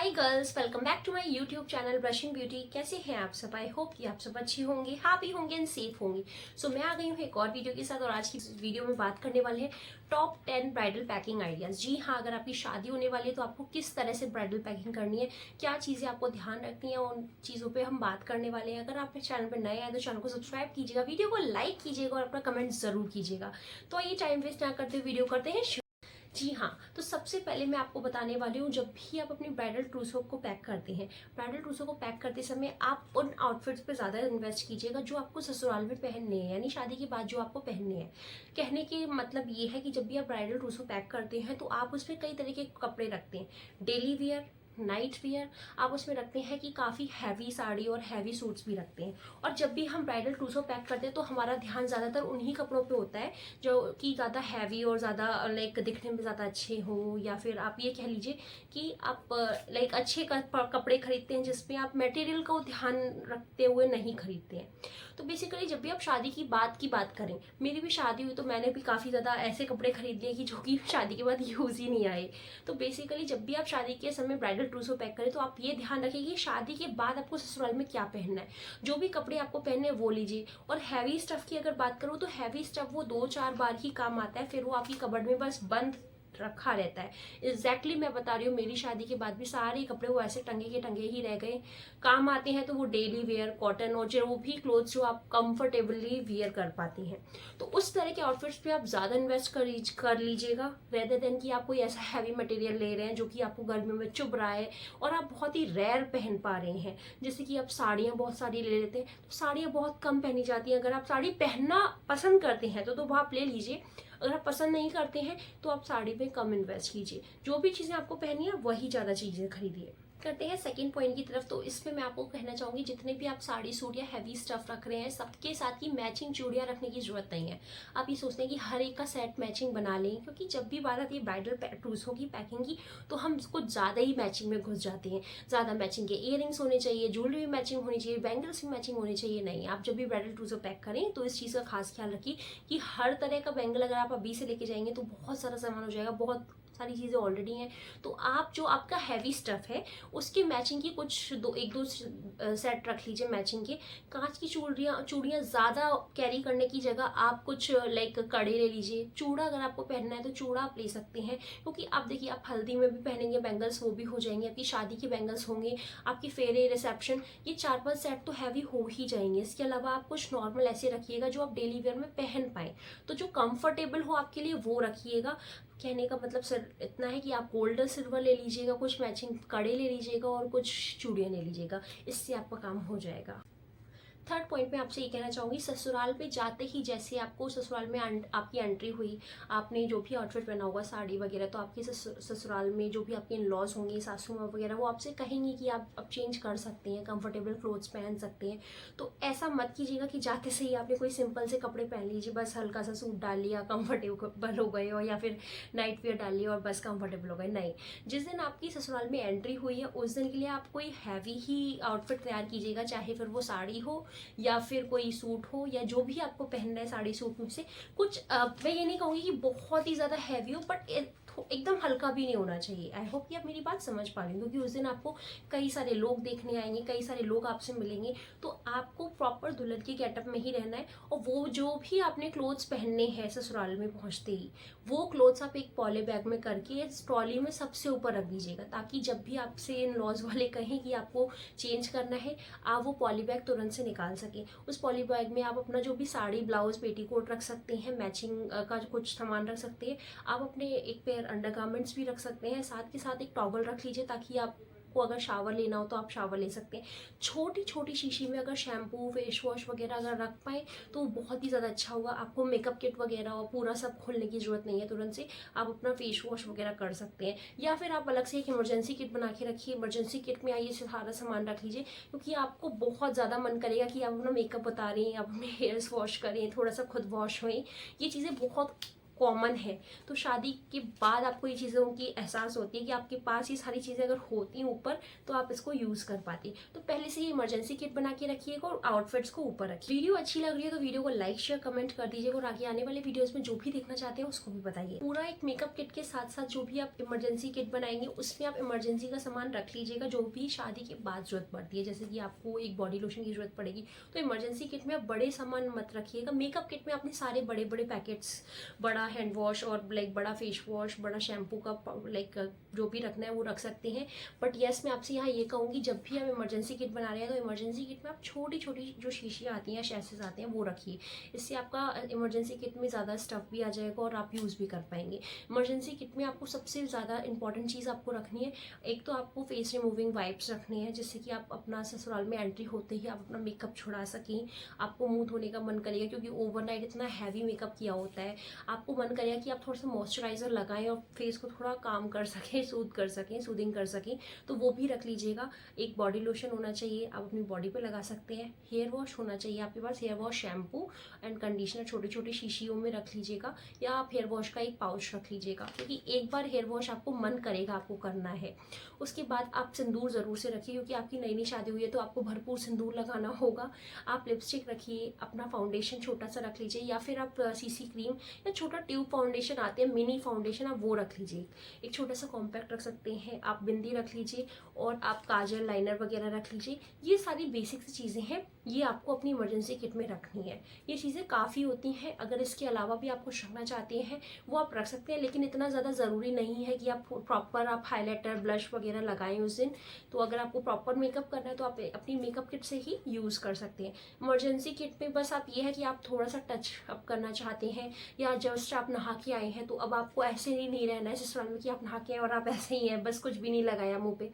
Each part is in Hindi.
Hi girls, welcome back to my YouTube channel brushing beauty. कैसे हैं आप सब? आई होप कि आप सब अच्छी होंगे, हैप्पी होंगे एंड सेफ होंगे। सो मैं आ गई हूँ एक और वीडियो के साथ और आज की वीडियो में बात करने वाले हैं टॉप 10 ब्राइडल पैकिंग आइडियाज। जी हाँ, अगर आपकी शादी होने वाली है तो आपको किस तरह से ब्राइडल पैकिंग करनी है, क्या चीज़ें आपको ध्यान रखनी है, उन चीज़ों पर हम बात करने वाले हैं। अगर आप मेरे चैनल पर नए आए तो चैनल को सब्सक्राइब कीजिएगा, वीडियो को लाइक कीजिएगा और अपना कमेंट जरूर कीजिएगा। तो आइए टाइम वेस्ट ना करते वीडियो करते हैं। जी हाँ, तो सबसे पहले मैं आपको बताने वाली हूँ, जब भी आप अपनी ब्राइडल ट्रूसो को पैक करते हैं, ब्राइडल ट्रूसो को पैक करते समय आप उन आउटफिट्स पे ज़्यादा इन्वेस्ट कीजिएगा जो आपको ससुराल में पहनने हैं, यानी शादी के बाद जो आपको पहनने हैं। कहने की मतलब ये है कि जब भी आप ब्राइडल ट्रूसो पैक करते हैं तो आप उसमें कई तरह के कपड़े रखते हैं, डेली वेयर, नाइट वेयर। आप उसमें रखते हैं कि काफ़ी हैवी साड़ी और हैवी सूट्स भी रखते हैं। और जब भी हम ब्राइडल ट्रूसो पैक करते हैं तो हमारा ध्यान ज़्यादातर उन्हीं कपड़ों पे होता है जो कि ज़्यादा हैवी और ज़्यादा लाइक दिखने में ज़्यादा अच्छे हों, या फिर आप ये कह लीजिए कि आप लाइक अच्छे कपड़े खरीदते हैं जिसमें आप मटेरियल को ध्यान रखते हुए नहीं खरीदते हैं। तो बेसिकली जब भी आप शादी की बात करें, मेरी भी शादी हुई तो मैंने भी काफ़ी ज़्यादा ऐसे कपड़े खरीद लिए कि जो कि शादी के बाद यूज़ ही नहीं आए। तो बेसिकली जब भी आप शादी के समय ब्राइडल ट्रूसो पैक करें तो आप ये ध्यान रखें कि शादी के बाद आपको ससुराल में क्या पहनना है। जो भी कपड़े आपको पहनने हैं वो लीजिए। और हैवी स्टफ की अगर बात करूँ तो हैवी स्टफ वो 2-4 बार ही काम आता है, फिर वो आपकी कबर्ड में बस बंद रखा रहता है। एग्जैक्टली मैं बता रही हूँ, मेरी शादी के बाद भी सारे कपड़े वो ऐसे टंगे के टंगे ही रह गए। काम आते हैं तो वो डेली वेयर, कॉटन और जो भी क्लोथ्स जो आप कंफर्टेबली वियर कर पाती हैं। तो उस तरह के आउटफिट्स पे आप ज़्यादा इन्वेस्ट कर लीजिएगा, रेदर देन कि आप कोई ऐसा हैवी मटेरियल ले रहे हैं जो कि आपको गर्मियों में चुभ रहा है और आप बहुत ही रेयर पहन पा रहे हैं। जैसे कि आप साड़ियाँ बहुत सारी ले लेते हैं तो साड़ियाँ बहुत कम पहनी जाती हैं। अगर आप साड़ी पहनना पसंद करते हैं तो आप ले लीजिए। अगर आप पसंद नहीं करते हैं तो आप साड़ी पे कम इन्वेस्ट कीजिए। जो भी चीज़ें आपको पहननी है वही ज़्यादा चीज़ें खरीदिए। करते हैं सेकंड पॉइंट की तरफ। तो इसमें मैं आपको कहना चाहूँगी, जितने भी आप साड़ी सूट या हैवी स्टफ रख रहे हैं सबके साथ ही मैचिंग चूड़ियाँ रखने की जरूरत नहीं है। आप ये सोचते हैं कि हर एक का सेट मैचिंग बना लें, क्योंकि जब भी बात आती है ब्राइडल ट्रूसों की पैकिंग की तो हम कुछ ज़्यादा ही मैचिंग में घुस जाते हैं। ज़्यादा मैचिंग के इयररिंग्स होने चाहिए, ज्वेलरी भी मैचिंग होनी चाहिए, बैंगल्स भी मैचिंग होनी चाहिए। नहीं, आप जब भी ब्राइडल ट्रूसो पैक करें तो इस चीज़ का खास ख्याल रखिए कि हर तरह का बैंगल अगर आप अभी से लेके जाएंगे तो बहुत सारा सामान हो जाएगा, बहुत सारी चीज़ें ऑलरेडी हैं। तो आप जो आपका हैवी स्टफ है उसकी मैचिंग की कुछ एक दो सेट रख लीजिए मैचिंग के। कांच की चूड़ियाँ ज़्यादा कैरी करने की जगह आप कुछ लाइक कड़े ले लीजिए। चूड़ा अगर आपको पहनना है तो चूड़ा आप ले सकते हैं, क्योंकि आप देखिए आप हल्दी में भी पहनेंगे बैंगल्स, वो भी हो जाएंगे, आपकी शादी के बैंगल्स होंगे, आपकी फेरे, रिसेप्शन, ये 4-5 सेट तो हैवी हो ही जाएंगे। इसके अलावा आप कुछ नॉर्मल ऐसे रखिएगा जो आप डेली वेयर में पहन पाए, तो जो कंफर्टेबल हो आपके लिए वो रखिएगा। कहने का मतलब सर इतना है कि आप गोल्ड सिल्वर ले लीजिएगा, कुछ मैचिंग कड़े ले लीजिएगा और कुछ चूड़ियाँ ले लीजिएगा, इससे आपका काम हो जाएगा। थर्ड पॉइंट में आपसे ये कहना चाहूँगी, ससुराल पे जाते ही जैसे आपको ससुराल में आपकी एंट्री हुई, आपने जो भी आउटफिट पहना होगा साड़ी वगैरह, तो आपके ससुराल में जो भी आपके इन लॉज होंगे, सासू माँ वगैरह, वो आपसे कहेंगे कि आप अब चेंज कर सकते हैं, कंफर्टेबल क्लोथ्स पहन सकते हैं। तो ऐसा मत कीजिएगा कि जाते से ही आपने कोई सिंपल से कपड़े पहन लीजिए, बस हल्का सा सूट डाल लिया, कंफर्टेबल हो गए, और या फिर नाइट वेयर डाल लिया और बस कंफर्टेबल हो गए। नहीं, जिस दिन आपकी ससुराल में एंट्री हुई है उस दिन के लिए आप कोई हैवी ही आउटफिट तैयार कीजिएगा, चाहे फिर वो साड़ी हो या फिर कोई सूट हो, या जो भी आपको पहनना है साड़ी सूट में से कुछ। मैं ये नहीं कहूँगी कि बहुत ही ज़्यादा हैवी हो, बट एकदम हल्का भी नहीं होना चाहिए। आई होप कि आप मेरी बात समझ पा रहे हो, क्योंकि उस दिन आपको कई सारे लोग देखने आएंगे, कई सारे लोग आपसे मिलेंगे, तो आपको प्रॉपर दुल्हन के गेटअप में ही रहना है। और वो जो भी आपने क्लोथ्स पहनने हैं ससुराल में पहुंचते ही, वो क्लोथ्स आप एक पॉली बैग में करके इस ट्रॉली में सबसे ऊपर रख दीजिएगा, ताकि जब भी आपसे इन लॉज वाले कहें कि आपको चेंज करना है, आप वो पॉली बैग तुरंत से निकाल सकें। उस पॉली बैग में आप अपना जो भी साड़ी, ब्लाउज, पेटीकोट रख सकते हैं, मैचिंग का कुछ सामान रख सकते हैं। आप अपने एक पेयर अंडरगारमेंट्स भी रख सकते हैं, साथ के साथ एक टॉवल रख लीजिए, ताकि आपको अगर शावर लेना हो तो आप शावर ले सकते हैं। छोटी छोटी शीशी में अगर शैम्पू, फेस वॉश वगैरह अगर रख पाए तो बहुत ही ज़्यादा अच्छा होगा। आपको मेकअप किट वगैरह और पूरा सब खोलने की जरूरत नहीं है, तुरंत से आप अपना फेस वॉश वगैरह कर सकते हैं। या फिर आप अलग से एक इमरजेंसी किट बना के रखिए, इमरजेंसी किट में आइए सारा सामान रख लीजिए, क्योंकि आपको बहुत ज़्यादा मन करेगा कि आप अपना मेकअप बता रहे हैं, आप अपने हेयर्स वॉश करें, थोड़ा सा खुद वॉश हों। ये चीज़ें बहुत कॉमन है, तो शादी के बाद आपको ये चीज़ों की एहसास होती है कि आपके पास ये सारी चीज़ें अगर होती हैं ऊपर तो आप इसको यूज़ कर पाती। तो पहले से ही इमरजेंसी किट बना के रखिएगा और आउटफिट्स को ऊपर रखिए। वीडियो अच्छी लग रही है तो वीडियो को लाइक शेयर कमेंट कर दीजिएगा और आगे आने वाले वीडियोज़ में जो भी देखना चाहते हैं उसको भी बताइए। पूरा एक मेकअप किट के साथ साथ जो भी आप इमरजेंसी किट बनाएंगे उसमें आप इमरजेंसी का सामान रख लीजिएगा जो भी शादी के बाद जरूरत पड़ती है। जैसे कि आपको एक बॉडी लोशन की जरूरत पड़ेगी तो इमरजेंसी किट में आप बड़े सामान मत रखिएगा। मेकअप किट में आपने सारे बड़े बड़े पैकेट्स, बड़ा हैंड वॉश और लाइक बड़ा फेस वॉश, बड़ा शैम्पू का लाइक जो भी रखना है वो रख सकते हैं। बट यस, मैं आपसे यहाँ ये कहूँगी जब भी आप इमरजेंसी किट बना रहे हैं तो इमरजेंसी किट में आप छोटी छोटी जो शीशियाँ आती हैं, शैसेस आते हैं, वो रखिए। इससे आपका इमरजेंसी किट में ज़्यादा स्टफ भी आ जाएगा और आप यूज़ भी कर पाएंगे। इमरजेंसी किट में आपको सबसे ज़्यादा इंपॉर्टेंट चीज़ आपको रखनी है, एक तो आपको फेस रिमूविंग वाइप्स रखने हैं जिससे कि आप अपना ससुराल में एंट्री होते ही आप अपना मेकअप छुड़ा सकें। आपको मुंह धोने का मन करेगा क्योंकि ओवरनाइट इतना हैवी मेकअप किया होता है, आपको मन करेगा कि आप थोड़ा सा मॉइस्चराइजर लगाएं और फेस को थोड़ा काम कर सकें, सूदिंग कर सकें, तो वो भी रख लीजिएगा। एक बॉडी लोशन होना चाहिए, आप अपनी बॉडी पे लगा सकते हैं। हेयर वॉश होना चाहिए आपके पास, hair wash, shampoo and conditioner छोटी छोटी शीशियों में रख लीजिएगा, या आप हेयर वॉश का एक पाउच रख लीजिएगा क्योंकि एक बार हेयर वॉश आपको मन करेगा आपको करना है। उसके बाद आप सिंदूर ज़रूर से रखिए क्योंकि आपकी नई नई शादी हुई है तो आपको भरपूर सिंदूर लगाना होगा। आप लिपस्टिक रखिए, अपना फाउंडेशन छोटा सा रख लीजिए, या फिर आप सीसी क्रीम या छोटा ट्यूब फाउंडेशन आते हैं, मिनी फाउंडेशन, आप वो रख लीजिए। एक छोटा सा कॉम्पैक्ट रख सकते हैं, आप बिंदी रख लीजिए और आप काजल, लाइनर वगैरह रख लीजिए। ये सारी बेसिक सी चीज़ें हैं, ये आपको अपनी इमरजेंसी किट में रखनी है। ये चीज़ें काफ़ी होती हैं, अगर इसके अलावा भी आप कुछ रखना चाहते हैं वो आप रख सकते हैं, लेकिन इतना ज़्यादा ज़रूरी नहीं है कि आप प्रॉपर आप हाइलाइटर, ब्लश वगैरह लगाएं उस दिन। तो अगर आपको प्रॉपर मेकअप करना है तो आप अपनी मेकअप किट से ही यूज़ कर सकते हैं। इमरजेंसी किट में बस आप ये है कि आप थोड़ा सा टच अप करना चाहते हैं या जस्ट आप नहा के आए हैं तो अब आपको ऐसे नहीं रहना है ससुराल में कि आप नहा के आए और आप ऐसे ही हैं, बस कुछ भी नहीं लगाया मुँह पे,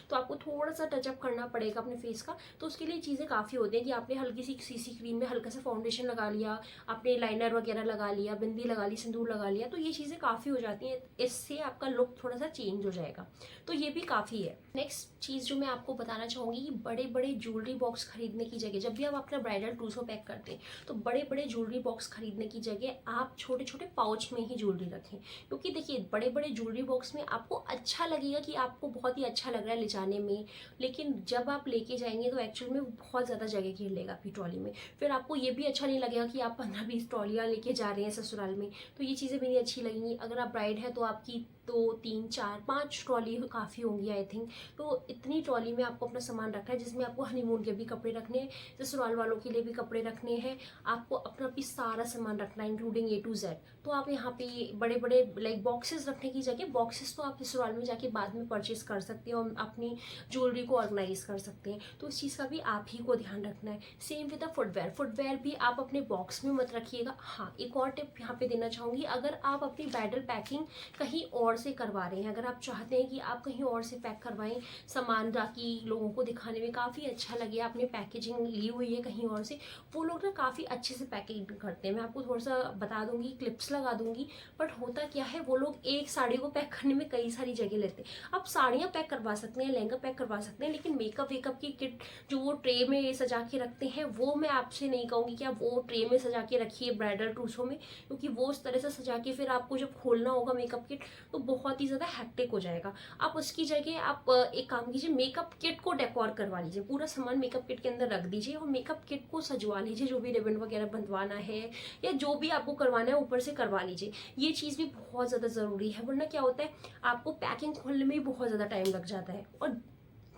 तो आपको थोड़ा सा टचअप करना पड़ेगा अपने फेस का। तो उसके लिए चीज़ें काफ़ी होती हैं कि आपने हल्की सी सीसी क्रीम में हल्का सा फाउंडेशन लगा लिया, आपने लाइनर वगैरह लगा लिया, बिंदी लगा ली, सिंदूर लगा लिया, तो ये चीज़ें काफ़ी हो जाती हैं, इससे आपका लुक थोड़ा सा चेंज हो जाएगा, तो ये भी काफ़ी है। नेक्स्ट चीज़ जो मैं आपको बताना चाहूँगी कि बड़े बड़े ज्वेलरी बॉक्स खरीदने की जगह, जब भी आप अपना ब्राइडल ट्रूसो पैक करते हैं तो बड़े बड़े ज्वेलरी बॉक्स खरीदने की जगह आप छोटे छोटे पाउच में ही ज्वेलरी रखें। क्योंकि देखिए बड़े बड़े ज्वेलरी बॉक्स में आपको अच्छा लगेगा कि आपको बहुत ही अच्छा लग रहा है ले जाने में, लेकिन जब आप लेके जाएंगे तो एक्चुअल में बहुत ज़्यादा जगह घेर लेगा आपकी ट्रॉली में। फिर आपको ये भी अच्छा नहीं लगेगा कि आप 15-20 ट्रॉलियाँ लेके जा रहे हैं ससुराल में, तो ये चीज़ें भी नहीं अच्छी लगेंगी। अगर आप ब्राइड है तो आपकी 2, 3, 4, 5 ट्रॉली काफ़ी होंगी आई थिंक। तो इतनी ट्रॉली में आपको अपना सामान रखना है जिसमें आपको हनीमून के भी कपड़े रखने हैं, ससुराल वालों के लिए भी कपड़े रखने हैं, आपको अपना भी सारा सामान रखना है इंक्लूडिंग A to Z। तो आप यहाँ पे बड़े बड़े लाइक बॉक्सेस रखने की जगह, बॉक्सेस तो आप ससुराल में जाके बाद में परचेज कर सकते हैं और अपनी ज्वेलरी को ऑर्गेनाइज कर सकते हैं, तो इस चीज़ का भी आप ही को ध्यान रखना है। Same with the footwear, footwear भी आप अपने बॉक्स में मत रखिएगा। हाँ, एक और टिप यहाँ पे देना चाहूँगी, अगर आप अपनी ब्राइडल पैकिंग कहीं और से करवा रहे हैं, अगर आप चाहते हैं कि आप कहीं और से पैक करवाएं सामान ताकि लोगों को दिखाने में काफ़ी अच्छा लगे, आपने पैकेजिंग ली हुई है कहीं और से, वो लोग ना काफ़ी अच्छे से पैकिंग करते हैं। मैं आपको थोड़ा सा बता दूंगी, क्लिप्स लगा दूंगी, बट होता क्या है वो लोग एक साड़ी को पैक करने में कई सारी जगह लेते हैं। आप साड़ियाँ पैक करवा सकते हैं, लहंगा पैक करवा सकते हैं, लेकिन मेकअप वेकअप की किट जो वो ट्रे में सजा के रखते हैं वो मैं आपसे नहीं कहूँगी कि आप वो ट्रे में सजा के रखिए ब्राइडल ट्रूसो में, क्योंकि वो उस तरह से सजा के फिर आपको जब खोलना होगा मेकअप किट तो बहुत ही ज़्यादा हैक्टिक हो जाएगा। आप उसकी जगह आप एक काम कीजिए, मेकअप किट को डेकोर करवा लीजिए, पूरा सामान मेकअप किट के अंदर रख दीजिए और मेकअप किट को सजवा लीजिए, जो भी रिबन वगैरह बंधवाना है या जो भी आपको करवाना है ऊपर से करवा लीजिए। ये चीज़ भी बहुत ज़्यादा ज़रूरी है, वरना क्या होता है आपको पैकिंग खोलने में भी बहुत ज़्यादा टाइम लग जाता है। और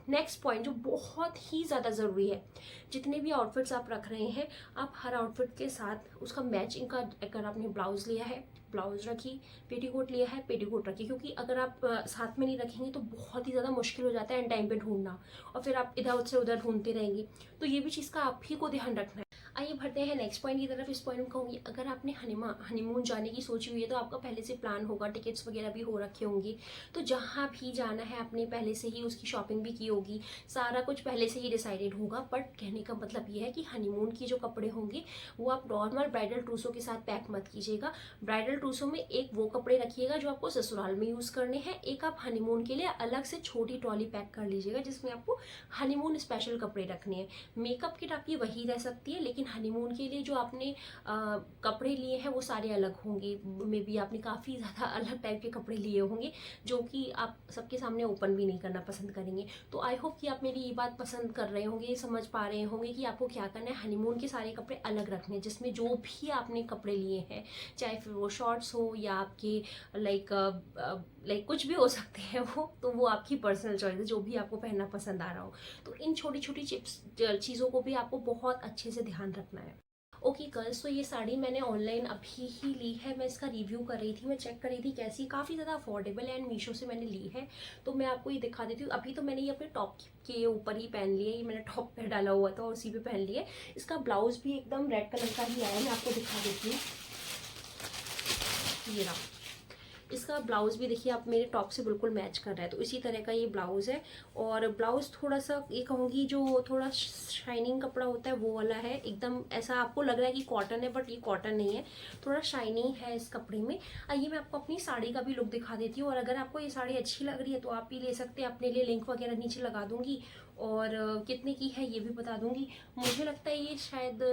नेक्स्ट पॉइंट जो बहुत ही ज़्यादा ज़रूरी है, जितने भी आउटफिट्स आप रख रहे हैं आप हर आउटफिट के साथ उसका मैचिंग का, अगर आपने ब्लाउज लिया है ब्लाउज रखिए, पेटीकोट लिया है पेटीकोट रखिए, क्योंकि अगर आप साथ में नहीं रखेंगे तो बहुत ही ज़्यादा मुश्किल हो जाता है एंड टाइम पे ढूंढना, और फिर आप इधर से उधर ढूंढते रहेंगे, तो ये भी चीज़ का आप ही को ध्यान रखना है। आइए बढ़ते हैं नेक्स्ट पॉइंट की तरफ। इस पॉइंट में कहूँगी, अगर आपने हनीमून जाने की सोची हुई है तो आपका पहले से प्लान होगा, टिकट्स वगैरह भी हो रखे होंगे, तो जहाँ भी जाना है आपने पहले से ही उसकी शॉपिंग भी की होगी, सारा कुछ पहले से ही डिसाइडेड होगा। बट कहने का मतलब ये है कि हनीमून की जो कपड़े होंगे वो आप नॉर्मल ब्राइडल ट्रूसो के साथ पैक मत कीजिएगा। ब्राइडल ट्रूसो में एक वो कपड़े रखिएगा जो आपको ससुराल में यूज़ करने हैं, एक आप हनीमून के लिए अलग से छोटी ट्रॉली पैक कर लीजिएगा जिसमें आपको हनीमून स्पेशल कपड़े रखने हैं। मेकअप किट आपकी वही रह सकती है, लेकिन हनीमून के लिए जो आपने कपड़े लिए हैं वो सारे अलग होंगे, मे बी आपने काफ़ी ज़्यादा अलग टाइप के कपड़े लिए होंगे जो कि आप सबके सामने ओपन भी नहीं करना पसंद करेंगे। तो आई होप कि आप मेरी ये बात पसंद कर रहे होंगे, समझ पा रहे होंगे कि आपको क्या करना है। हनीमून के सारे कपड़े अलग रखने हैं, जिसमें जो भी आपने कपड़े लिए हैं, चाहे फिर वो शॉर्ट्स हो या आपके लाइक कुछ भी हो सकते हैं वो आपकी पर्सनल चॉइस है, जो भी आपको पहनना पसंद आ रहा हो। तो इन छोटी छोटी चीज़ों को भी आपको बहुत अच्छे से ध्यान रखना है। ओके गर्ल्स, तो ये साड़ी मैंने ऑनलाइन अभी ही ली है। मैं इसका रिव्यू कर रही थी, मैं चेक कर रही थी कैसी, काफ़ी ज़्यादा अफोर्डेबल है एंड मीशो से मैंने ली है। तो मैं आपको ये दिखा देती हूँ। अभी तो मैंने ये अपने टॉप के ऊपर ही पहन लिया है, ये मैंने टॉप पे डाला हुआ था और उसी पे पहन लिया है। इसका ब्लाउज भी एकदम रेड कलर का ही आया है, मैं आपको दिखा देती हूँ। ये रहा, इसका ब्लाउज भी देखिए आप मेरे टॉप से बिल्कुल मैच कर रहा है, तो इसी तरह का ये ब्लाउज है। और ब्लाउज थोड़ा सा ये कहूँगी जो थोड़ा शाइनिंग कपड़ा होता है वो वाला है, एकदम ऐसा आपको लग रहा है कि कॉटन है, बट ये कॉटन नहीं है, थोड़ा शाइनिंग है इस कपड़े में। आइए मैं आपको अपनी साड़ी का भी लुक दिखा देती हूँ, और अगर आपको ये साड़ी अच्छी लग रही है तो आप भी ले सकते हैं। अपने लिए लिंक वगैरह नीचे लगा दूंगी, और कितने की है ये भी बता दूंगी। मुझे लगता है ये शायद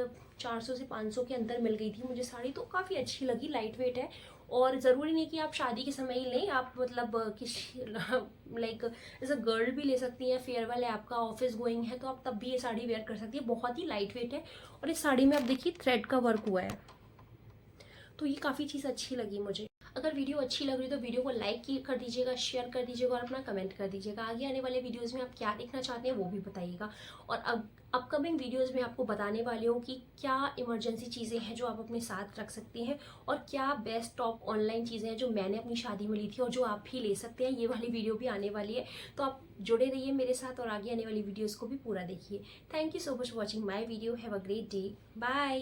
400 से 500 के अंदर मिल गई थी मुझे साड़ी, तो काफ़ी अच्छी लगी, लाइट वेट है। और ज़रूरी नहीं कि आप शादी के समय ही लें, आप मतलब किसी लाइक एज अ गर्ल भी ले सकती हैं, फेयरवेल है आपका, ऑफिस गोइंग है, तो आप तब भी ये साड़ी वेयर कर सकती है। बहुत ही लाइट वेट है, और इस साड़ी में आप देखिए थ्रेड का वर्क हुआ है, तो ये काफ़ी चीज़ अच्छी लगी मुझे। अगर वीडियो अच्छी लग रही है तो वीडियो को लाइक कर दीजिएगा, शेयर कर दीजिएगा और अपना कमेंट कर दीजिएगा। आगे आने वाले वीडियोस में आप क्या देखना चाहते हैं वो भी बताइएगा। और अब अपकमिंग वीडियोस में आपको बताने वाली हूँ कि क्या इमरजेंसी चीज़ें हैं जो आप अपने साथ रख सकते हैं, और क्या बेस्ट टॉप ऑनलाइन चीज़ें हैं जो मैंने अपनी शादी में ली थी और जो आप भी ले सकते हैं। ये वाली वीडियो भी आने वाली है, तो आप जुड़े रहिए मेरे साथ और आगे आने वाली वीडियोज़ को भी पूरा देखिए। Thank you so much watching my video. Have a great day, bye.